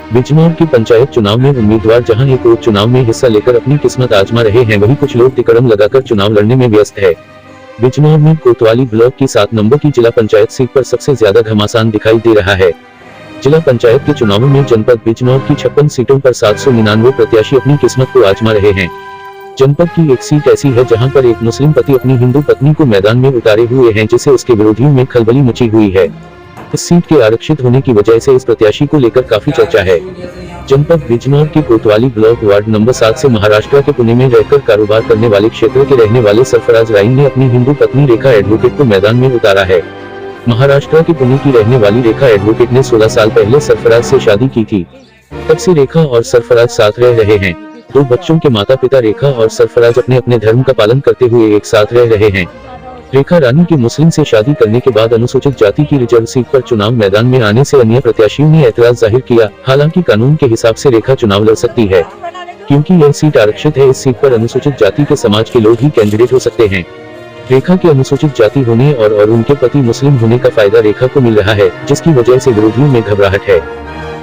बिजनौर की पंचायत चुनाव में उम्मीदवार जहां एक ओर चुनाव में हिस्सा लेकर अपनी किस्मत आजमा रहे हैं, वहीं कुछ लोग तिकड़म लगाकर चुनाव लड़ने में व्यस्त है। बिजनौर में कोतवाली ब्लॉक की 7 नंबर की जिला पंचायत सीट पर सबसे ज्यादा घमासान दिखाई दे रहा है। जिला पंचायत के चुनावों में जनपद बिजनौर की 56 सीटों पर 799 प्रत्याशी अपनी किस्मत को आजमा रहे हैं। जनपद की एक सीट ऐसी है जहां पर एक मुस्लिम पति अपनी हिंदू पत्नी को मैदान में उतारे हुए हैं, जिससे उसके विरोधियों में खलबली मची हुई है। इस सीट के आरक्षित होने की वजह से इस प्रत्याशी को लेकर काफी चर्चा है। जनपद बिजनौर के कोतवाली ब्लॉक वार्ड नंबर 7 से महाराष्ट्र के पुणे में रहकर कारोबार करने वाले क्षेत्र के रहने वाले सरफराज राइन ने अपनी हिंदू पत्नी रेखा एडवोकेट को मैदान में उतारा है। महाराष्ट्र के पुणे की रहने वाली रेखा एडवोकेट ने 16 साल पहले सरफराज से शादी की थी। तब से रेखा और सरफराज साथ रह रहे हैं। 2 बच्चों के माता पिता रेखा और सरफराज अपने अपने धर्म का पालन करते हुए एक साथ रह रहे हैं। रेखा रानी की मुस्लिम से शादी करने के बाद अनुसूचित जाति की रिजर्व सीट पर चुनाव मैदान में आने से अन्य प्रत्याशियों ने ऐतराज जाहिर किया। हालांकि कानून के हिसाब से रेखा चुनाव लड़ सकती है, क्योंकि यह सीट आरक्षित है। इस सीट पर अनुसूचित जाति के समाज के लोग ही कैंडिडेट हो सकते हैं। रेखा के अनुसूचित जाति होने और उनके पति मुस्लिम होने का फायदा रेखा को मिल रहा है, जिसकी वजह से विरोधियों में घबराहट है।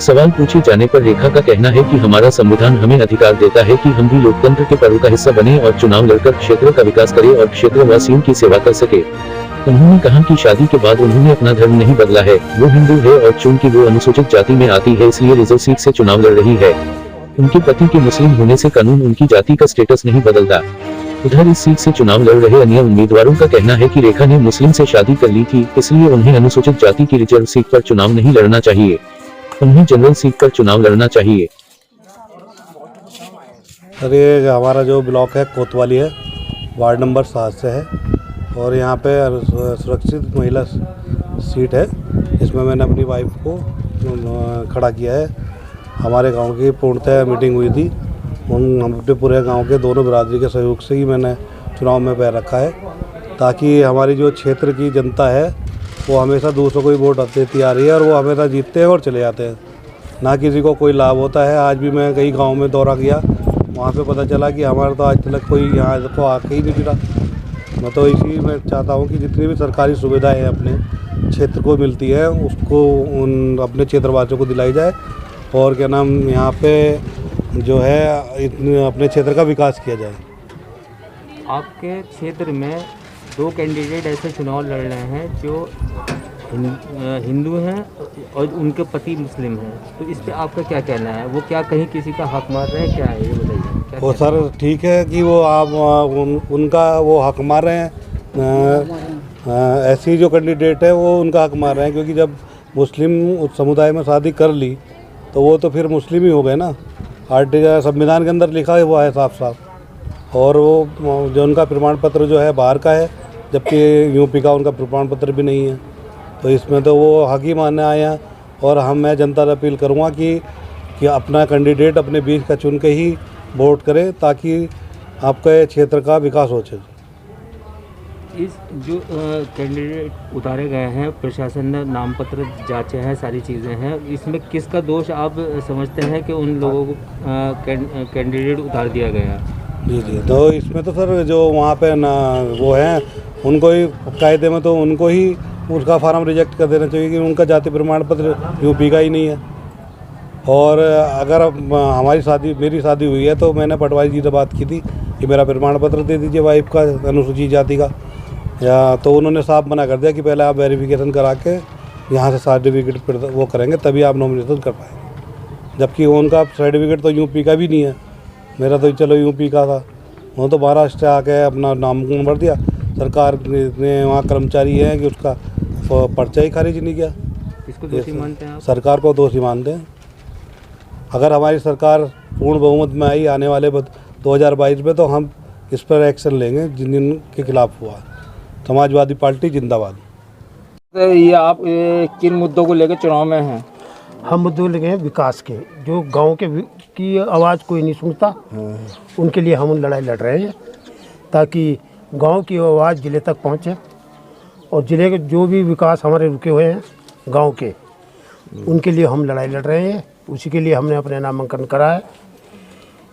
सवाल पूछे जाने पर रेखा का कहना है कि हमारा संविधान हमें अधिकार देता है कि हम भी लोकतंत्र के पर्व का हिस्सा बने और चुनाव लड़कर क्षेत्र का विकास करें और क्षेत्रवासियों की सेवा कर सके। उन्होंने कहा कि शादी के बाद उन्होंने अपना धर्म नहीं बदला है, वो हिंदू है और चूंकि वो अनुसूचित जाति में आती है इसलिए रिजर्व सीट से चुनाव लड़ रही है। उनके पति के मुस्लिम होने से कानून उनकी जाति का स्टेटस नहीं बदलता। उधर इस सीट से चुनाव लड़ रहे अन्य उम्मीदवारों का कहना है कि रेखा ने मुस्लिम से शादी कर ली थी, इसलिए उन्हें अनुसूचित जाति की रिजर्व सीट पर चुनाव नहीं लड़ना चाहिए, उन्हें जनरल सीट पर चुनाव लड़ना चाहिए। सर, ये हमारा जो ब्लॉक है कोतवाली है, वार्ड नंबर 7 से है और यहाँ पे सुरक्षित महिला सीट है, जिसमें मैंने अपनी वाइफ को खड़ा किया है। हमारे गांव की पूर्णतः मीटिंग हुई थी। हम अपने पूरे गांव के दोनों बिरादरी के सहयोग से ही मैंने चुनाव में पैर रखा है, ताकि हमारी जो क्षेत्र की जनता है वो हमेशा दूसरों को ही वोट देती आ रही है और वो हमेशा जीतते हैं और चले जाते हैं, ना किसी को कोई लाभ होता है। आज भी मैं कई गांव में दौरा किया, वहाँ पे पता चला कि हमारा तो आज तक कोई यहाँ को आके ही नहीं गिरा। मैं तो इसी में चाहता हूँ कि जितनी भी सरकारी सुविधाएं अपने क्षेत्र को मिलती है उसको उन अपने क्षेत्रवासियों को दिलाई जाए और क्या नाम यहाँ पे जो है अपने क्षेत्र का विकास किया जाए। आपके क्षेत्र में 2 कैंडिडेट ऐसे चुनाव लड़ रहे हैं जो हिंदू हैं और उनके पति मुस्लिम हैं, तो इस पे आपका क्या कहना है? वो क्या कहीं किसी का हक मार रहे हैं, क्या है ये बताइए। वो सर ठीक है कि वो आप उनका वो हक मार रहे हैं। ऐसी जो कैंडिडेट है वो उनका हक मार रहे हैं, क्योंकि जब मुस्लिम समुदाय में शादी कर ली तो वो तो फिर मुस्लिम ही हो गए ना। संविधान के अंदर लिखा हुआ है साफ साफ। और वो जो उनका प्रमाण पत्र जो है बाहर का है, जबकि यूपी का उनका प्रमाण पत्र भी नहीं है, तो इसमें तो वो हक ही मानने आए हैं। और मैं जनता से अपील करूँगा कि अपना कैंडिडेट अपने बीच का चुन के ही वोट करें, ताकि आपके क्षेत्र का विकास हो सके। इस जो कैंडिडेट उतारे गए हैं, प्रशासन ने नाम पत्र जांचे हैं, सारी चीज़ें हैं, इसमें किसका दोष आप समझते हैं कि उन लोगों को कैंडिडेट उतार दिया गया? जी, तो इसमें तो सर जो वहाँ पे ना वो हैं उनको ही कायदे में तो उनको ही उसका फार्म रिजेक्ट कर देना चाहिए कि उनका जाति प्रमाण पत्र यूपी का ही नहीं है। और अगर मेरी शादी हुई है तो मैंने पटवारी जी से बात की थी कि मेरा प्रमाण पत्र दे दीजिए वाइफ का अनुसूचित जाति का, या तो उन्होंने साफ मना कर दिया कि पहले आप वेरिफिकेशन करा के यहाँ से सर्टिफिकेट वो करेंगे तभी आप नॉमिनेशन कर पाएंगे। जबकि उनका सर्टिफिकेट तो यूपी का भी नहीं है, मेरा तो चलो यूपी का था, वो तो महाराष्ट्र से आके अपना नाम भर दिया। सरकार ने वहाँ कर्मचारी हैं कि उसका पर्चा ही खारिज नहीं किया। इसको दोषी मानते हैं आप? सरकार को दोषी मानते हैं। अगर हमारी सरकार पूर्ण बहुमत में आई आने वाले 2022 में, तो हम इस पर एक्शन लेंगे जिनके खिलाफ हुआ। समाजवादी पार्टी जिंदाबाद। ये आप किन मुद्दों को लेकर चुनाव में हैं? हम मुद्दों लगे हैं विकास के, जो गांव के की आवाज़ कोई नहीं सुनता, उनके लिए हम लड़ाई लड़ रहे हैं, ताकि गांव की आवाज़ ज़िले तक पहुंचे और ज़िले के जो भी विकास हमारे रुके हुए हैं गांव के, उनके लिए हम लड़ाई लड़ रहे हैं। उसी के लिए हमने अपने नामांकन करा है,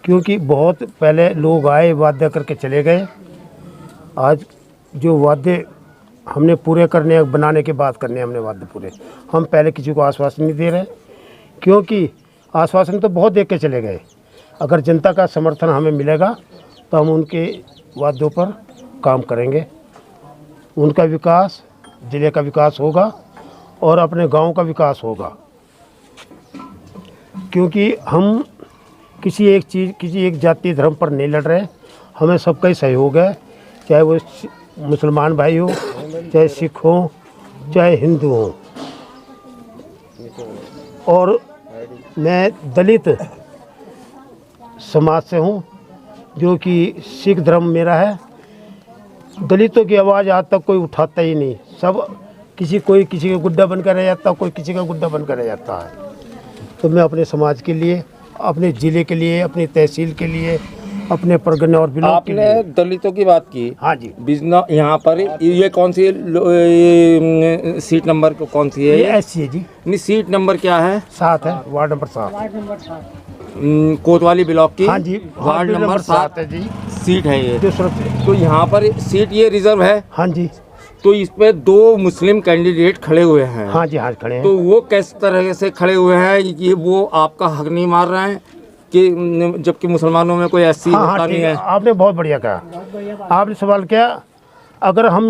क्योंकि बहुत पहले लोग आए वादे करके चले गए। आज जो वादे हमने पूरे करने बनाने के बाद करने हमने वादे पूरे, हम पहले किसी को आश्वासन नहीं दे रहे, क्योंकि आश्वासन तो बहुत दे के चले गए। अगर जनता का समर्थन हमें मिलेगा तो हम उनके वादों पर काम करेंगे। उनका विकास, ज़िले का विकास होगा और अपने गांव का विकास होगा, क्योंकि हम किसी एक जाति धर्म पर नहीं लड़ रहे। हमें सबका ही सहयोग है, चाहे वो मुसलमान भाई हो, चाहे सिख हो, चाहे हिंदू हो। और मैं दलित समाज से हूँ, जो कि सिख धर्म मेरा है। दलितों की आवाज़ आज तक कोई उठाता ही नहीं। सब कोई किसी का गुड्डा बनकर रह जाता, कोई किसी का गुड्डा बनकर रह जाता है। तो मैं अपने समाज के लिए, अपने ज़िले के लिए, अपनी तहसील के लिए, अपने परगने और ब्लॉक के लिए। आपने दलितों की बात की। हाँ जी। बिजना यहाँ पर ये कौन सी सीट नंबर कौन सी है? ये ऐसी है जी। नहीं, सीट नंबर क्या है? 7 है, वार्ड नंबर 7। कोतवाली ब्लॉक की। हाँ जी, वार्ड नंबर 7 है जी। सीट है ये। जो सुरक्षित। तो यहाँ पर सीट ये रिजर्व है। हाँ जी। तो इस पे 2 मुस्लिम कैंडिडेट खड़े हुए हैं। हाँ जी, हाँ खड़े हैं। तो वो किस तरह से खड़े हुए हैं? ये वो आपका हक नहीं मार रहे हैं कि जबकि मुसलमानों में कोई ऐसी होता नहीं है? आपने बहुत बढ़िया कहा। आपने सवाल किया, अगर हम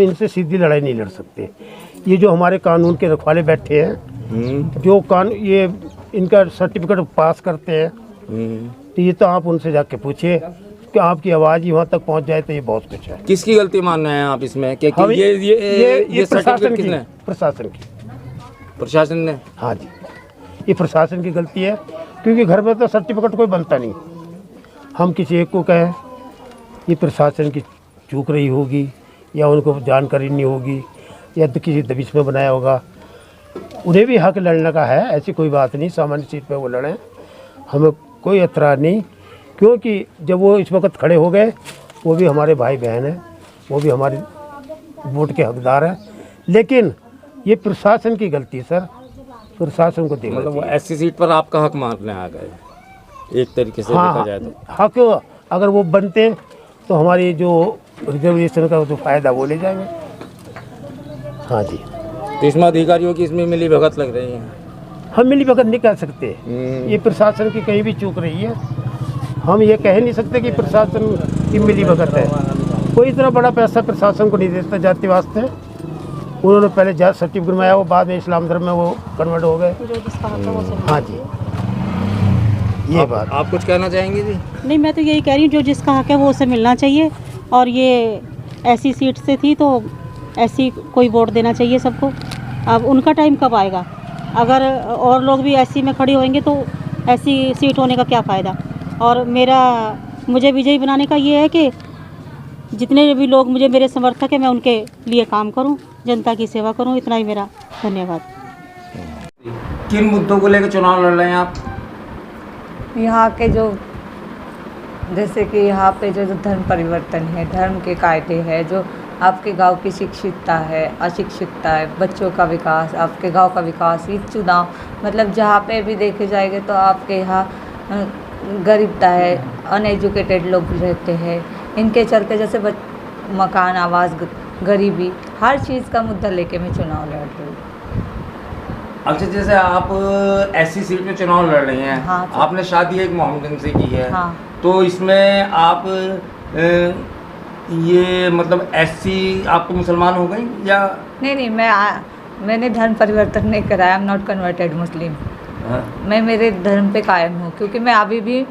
इनसे सीधी लड़ाई नहीं लड़ सकते। ये जो हमारे कानून के रखवाले बैठे हैं, जो ये इनका सर्टिफिकेट पास करते हैं, तो ये तो आप उनसे जाके पूछिए कि आपकी आवाज़ ही वहाँ तक पहुँच जाए तो ये बहुत कुछ है। किसकी गलती मान रहे हैं आप इसमें? क्या ये सर्टिफिकेट किसने? प्रशासन ने। हाँ जी, ये प्रशासन की गलती है, क्योंकि घर में तो सर्टिफिकेट कोई बनता नहीं। हम किसी एक को कहें, ये प्रशासन की चूक रही होगी, या उनको जानकारी नहीं होगी, या तो किसी दबिश में बनाया होगा। उन्हें भी हक लड़ने का है, ऐसी कोई बात नहीं। सामान्य सीट पे वो लड़ें, हमें कोई एतराज़ नहीं। क्योंकि जब वो इस वक्त खड़े हो गए, वो भी हमारे भाई बहन हैं, वो भी हमारे वोट के हकदार हैं। लेकिन ये प्रशासन की गलती है सर, प्रशासन को देखना। मतलब वो ऐसी सीट पर आपका हक मारने आ गए एक तरीके से देखा जाए तो। हक अगर वो बनते तो हमारी जो रिजर्वेशन का जो फायदा वो ले जाएंगे। हाँ जी। तो इसमें अधिकारियों की इसमें मिली भगत लग रही है। हम मिली भगत नहीं कह सकते, ये प्रशासन की कहीं भी चूक रही है। हम ये कह नहीं सकते कि प्रशासन की मिली भगत है। कोई इतना बड़ा पैसा प्रशासन को नहीं देता जाति वास्ते। उन्होंने पहले जात सर्टिफिकेट बनवाया, वो बाद में इस्लाम धर्म में वो कन्वर्ट हो गए। हाँ जी, ये बात। आप कुछ कहना चाहेंगे जी? नहीं, मैं तो यही कह रही हूँ, जो जिसका हक है वो उसे मिलना चाहिए। और ये ऐसी सीट से थी तो ऐसी कोई वोट देना चाहिए सबको। अब उनका टाइम कब आएगा? अगर और लोग भी ऐसी में खड़े होंगे तो ऐसी सीट होने का क्या फ़ायदा। और मुझे विजयी बनाने का ये है कि जितने भी लोग मेरे समर्थक हैं, मैं उनके लिए काम करूं, जनता की सेवा करूं। इतना ही मेरा धन्यवाद। किन मुद्दों को लेकर चुनाव लड़ रहे हैं आप? यहाँ के जो, जैसे कि यहाँ पे जो धर्म परिवर्तन है, धर्म के कायदे हैं, जो आपके गांव की शिक्षितता है, अशिक्षितता है, बच्चों का विकास, आपके गांव का विकास, ये चुनाव मतलब जहाँ पे भी देखे जाएंगे तो आपके यहाँ गरीबता है, अनएजुकेटेड लोग रहते हैं। इनके चलते जैसे मकान, आवास, गरीबी, हर चीज़ का मुद्दा लेके मैं चुनाव लड़ रही हूँ। अच्छा, जैसे आप ऐसी सीट में चुनाव लड़ रहे हैं। हाँ, आपने शादी एक मोहम्मदन से की है। हाँ। तो इसमें आप ये मतलब ऐसी आपको मुसलमान हो गई या नहीं, मैंने धर्म परिवर्तन नहीं कराया। आई एम नॉट कन्वर्टेड मुस्लिम। मैं मेरे धर्म पे कायम हूँ, क्योंकि मैं अभी भी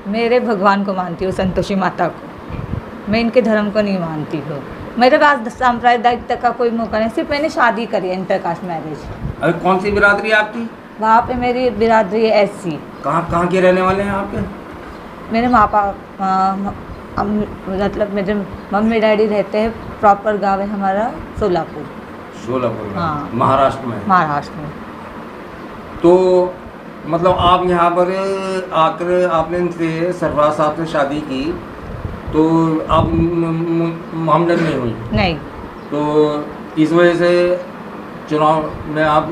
मेरे भगवान को मानती हूँ, संतोषी माता को। मैं इनके धर्म को नहीं मानती हूँ। मेरे पास सांप्रदायिकता का कोई मौका नहीं, सिर्फ मैंने शादी करी है, इंटरकास्ट मैरिज। अरे कौन सी बिरादरी है आपकी? वहाँ पे मेरी बिरादरी है SC। कहाँ के रहने वाले हैं आपके? मेरे माँ बाप मतलब मेरे मम्मी डैडी रहते हैं, प्रॉपर गाँव है हमारा सोलापुर में। हाँ। महाराष्ट्र में। महाराष्ट्र में। तो मतलब आप यहाँ पर आकर आपने इनसे सरफराज साहब से शादी की, तो आप मोहम्मदन नहीं हुई? नहीं। तो इस वजह से चुनाव में आप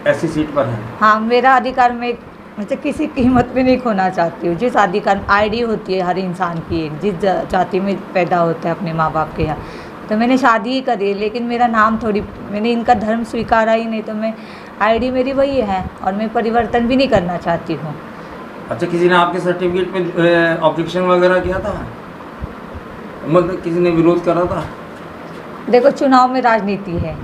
ऐसी सीट पर हैं? हाँ, मेरा अधिकार मैं मुझे किसी कीमत पे नहीं खोना चाहती हूँ। जिस अधिकार आईडी होती है हर इंसान की, एक जिस जाति में पैदा होता है अपने माँ बाप के यहाँ, तो मैंने शादी ही करी है। लेकिन मेरा नाम थोड़ी, मैंने इनका धर्म स्वीकारा ही नहीं, तो मैं आईडी मेरी वही है और मैं परिवर्तन भी नहीं करना चाहती हूँ। अच्छा, किसी ने आपके सर्टिफिकेट पे ऑब्जेक्शन वगैरह किया था? मतलब किसी ने विरोध करा था? देखो, चुनाव में राजनीति है।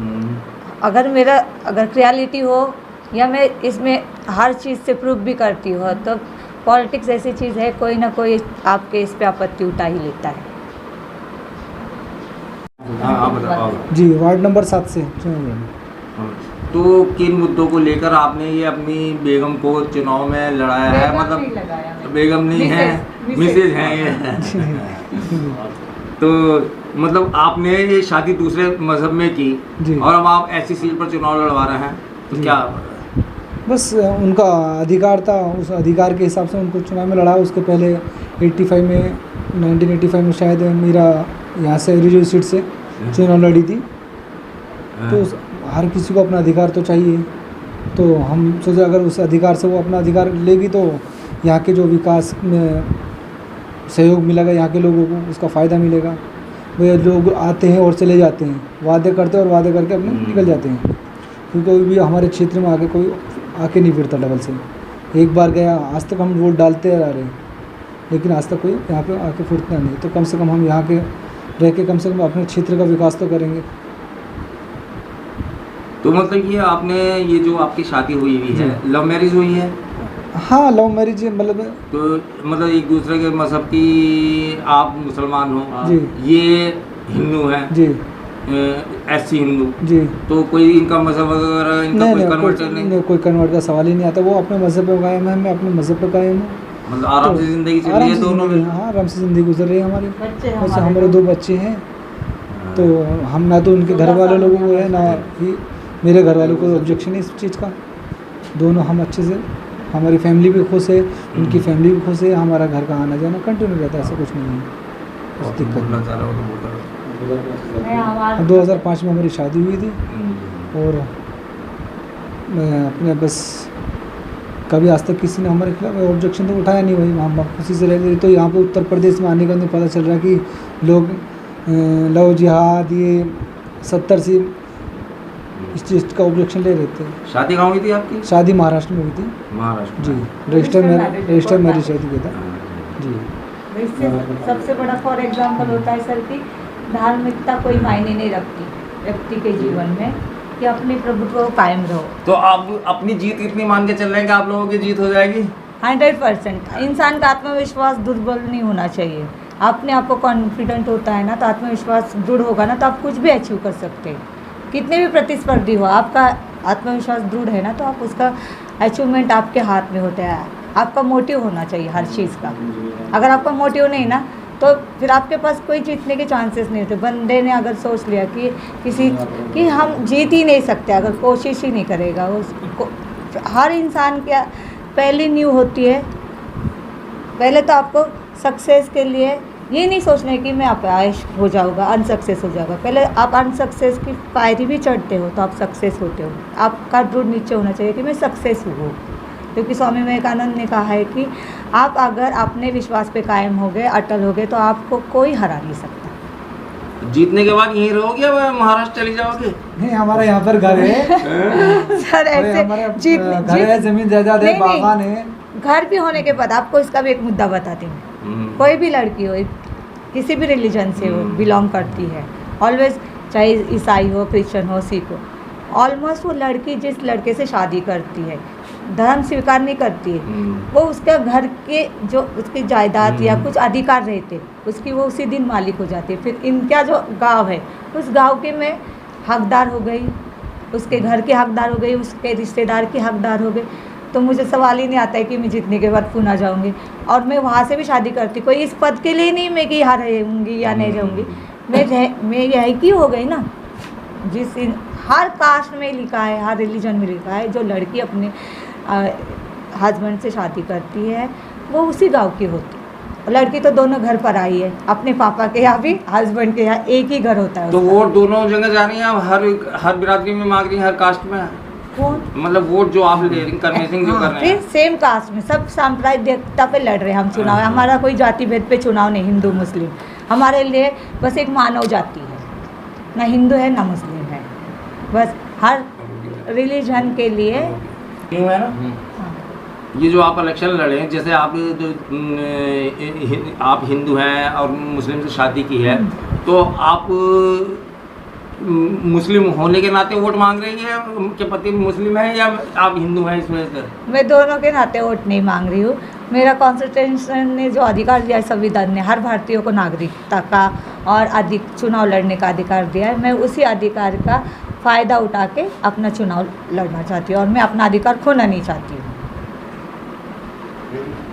अगर क्रियालिटी हो या मैं इसमें हर चीज़ से प्रूफ भी करती हूँ, तो पॉलिटिक्स ऐसी चीज़ है, कोई ना कोई आपके इस पे आपत्ति उठा ही लेता है। हाँ, बताओ। जी, वार्ड नंबर 7 से तो किन मुद्दों को लेकर आपने ये अपनी बेगम को चुनाव में लड़ाया है? मतलब बेगम नहीं है, मिसेज हैं ये। तो मतलब आपने ये शादी दूसरे मजहब में की और अब आप ऐसी सीट पर चुनाव लड़वा रहे हैं, तो क्या? बस उनका अधिकार था, उस अधिकार के हिसाब से उनको चुनाव में लड़ा। उसके पहले 1985 में शायद मीरा यहाँ से रिजर्व सीट से चुनाव लड़ी थी। तो हर किसी को अपना अधिकार तो चाहिए, तो हम सोचे अगर उस अधिकार से वो अपना अधिकार लेगी तो यहाँ के जो विकास में सहयोग मिलेगा, यहाँ के लोगों को उसका फ़ायदा मिलेगा। वे लोग आते हैं और चले जाते हैं, वादे करते हैं और वादे करके अपने निकल जाते हैं। क्योंकि कोई भी हमारे क्षेत्र में आके कोई आके नहीं फिरता डबल से। एक बार गया, आज तक हम वोट डालते आ रहे हैं, लेकिन आज तक कोई यहाँ पे आके फिरता नहीं। तो कम से कम हम यहाँ के रह के कम से कम अपने क्षेत्र का विकास तो करेंगे। तो मतलब ये आपने ये जो आपकी शादी हुई है, लव मैरिज हुई है? हाँ, लव मैरिज मतलब। तो मतलब एक दूसरे के मजहब की, आप मुसलमान हो जी, ये हिंदू हैं जी, ऐसी हिंदू जी। तो कोई इनका मजहब वगैरह इनका कोई कन्वर्टर नहीं? कोई कन्वर्ट का सवाल ही नहीं आता। वो अपने मजहब पे कायम है, मैं अपने मजहब पे कायम हूँ। मतलब आराम से जिंदगी चल रही है दोनों में? हाँ, आराम से ज़िंदगी गुजर रही है हमारी। वैसे हमारे 2 बच्चे हैं, तो हम ना तो उनके घर वाले लोगों को है, ना ही मेरे घर वालों को ऑब्जेक्शन है इस चीज़ का। दोनों हम अच्छे से, हमारी फैमिली भी खुश है, उनकी फैमिली भी खुश है, हमारा घर का आना जाना कंटिन्यू रहता है, ऐसा कुछ नहीं है। कुछ दिक्कत नहीं। 2005 में हमारी शादी हुई थी और मैं अपने बस कभी आज तक किसी ने हमारे खिलाफ ऑब्जेक्शन तो उठाया नहीं। वही हम खुशी से रह गए। तो यहाँ पे उत्तर प्रदेश में आने के बाद पता चल रहा है कि लोग लव जिहाद ये 70 से इस चीज़ का ऑब्जेक्शन ले रहे थे। शादी कहाँ हुई थी आपकी? शादी महाराष्ट्र में हुई थी। महाराष्ट्र? जी, रजिस्टर मैरिज शादी किया था जी। सबसे बड़ा फॉर एग्जाम्पल होता है सर कि धार्मिकता कोई मायने नहीं रखती व्यक्ति के जीवन में, कि अपने प्रभुत्व को कायम रहो। तो आप अपनी जीत कितनी मान के चल रहे हैं कि आप लोगों की जीत हो जाएगी? 100%। इंसान का आत्मविश्वास दुर्बल नहीं होना चाहिए। अपने आप को कॉन्फिडेंट होता है ना, तो आत्मविश्वास दृढ़ होगा ना, तो आप कुछ भी अचीव कर सकते हैं। कितने भी प्रतिस्पर्धी हो, आपका आत्मविश्वास दृढ़ है ना, तो आप उसका अचीवमेंट आपके हाथ में होता है। आपका मोटिव होना चाहिए हर चीज़ का। अगर आपका मोटिव नहीं ना, तो फिर आपके पास कोई जीतने के चांसेस नहीं होते। बंदे ने अगर सोच लिया कि हम जीत ही नहीं सकते, अगर कोशिश ही नहीं करेगा, उसको हर इंसान की पहली नींव होती है। पहले तो आपको सक्सेस के लिए ये नहीं सोचना है कि मैं अपयश हो जाऊँगा, अनसक्सेस हो जाऊँगा। पहले आप अनसक्सेस की पायरी भी चढ़ते हो तो आप सक्सेस होते हो। आपका दृढ़ निश्चय होना चाहिए कि मैं सक्सेस हूँ, क्योंकि स्वामी विवेकानंद ने कहा है कि आप अगर अपने विश्वास पे कायम हो गए, अटल हो गए, तो आपको कोई हरा नहीं सकता। जीतने के बाद यहीं रहोगे या महाराष्ट्र चली जाओगे? नहीं, हमारा यहाँ पर घर है सर ऐसे घर है, जमीन जायदाद है, बागान है। घर भी होने के बाद आपको इसका भी एक मुद्दा बताती हूँ। कोई भी लड़की हो, किसी भी रिलीजन से हो, बिलोंग करती है, ऑलवेज, चाहे ईसाई हो, क्रिश्चियन हो, सिख हो, ऑलमोस्ट वो लड़की जिस लड़के से शादी करती है, धर्म स्वीकार नहीं करती है, वो उसके घर के जो उसकी जायदाद या कुछ अधिकार रहते, उसकी वो उसी दिन मालिक हो जाती है। फिर इनका जो गांव है, उस गांव के में हकदार हो गई, उसके घर के हकदार हो गई, उसके रिश्तेदार के हकदार हो गए। तो मुझे सवाल ही नहीं आता है कि मैं जीतने के बाद पुणे जाऊंगी और मैं वहाँ से भी शादी करती, कोई इस पद के लिए नहीं मैं कि यहाँ रहूँगी या नहीं रहूँगी, मैं यही की हो गई ना। हर कास्ट में लिखा है, हर रिलीजन में लिखा है, जो लड़की अपने हस्बैंड से शादी करती है वो उसी गांव की होती है। लड़की तो दोनों घर पर आई है, अपने पापा के यहाँ भी, हस्बैंड के यहाँ, एक ही घर होता है। तो वोट दोनों जगह जा रही है, हर बिरादरी में मांग रही है, हर कास्ट में? कौन? मतलब वोट जो आप ले रही, कन्वेंसिंग जो कर रहे हैं, सेम कास्ट में सब सांप्रदायिकता पे लड़ रहे हैं हम चुनाव। हमारा कोई जाति भेद पे चुनाव नहीं, हिंदू मुस्लिम हमारे लिए बस एक मानव जाति है, ना हिंदू है ना मुस्लिम है, बस रिलीजन के लिए। क्यों है ना? हाँ। ये जो आप इलेक्शन लड़े हैं, जैसे आप जो आप हिंदू हैं और मुस्लिम से शादी की है, तो आप मुस्लिम होने के नाते वोट मांग रही हैं? उनके पति मुस्लिम है या आप हिंदू हैं इस वजह से? मैं दोनों के नाते वोट नहीं मांग रही हूँ। मेरा कॉन्स्टिट्यूशन ने जो अधिकार दिया है, संविधान ने हर भारतीय को नागरिकता का और अधिक चुनाव लड़ने का अधिकार दिया है, मैं उसी अधिकार का फ़ायदा उठा के अपना चुनाव लड़ना चाहती हूँ और मैं अपना अधिकार खोना नहीं चाहती हूँ।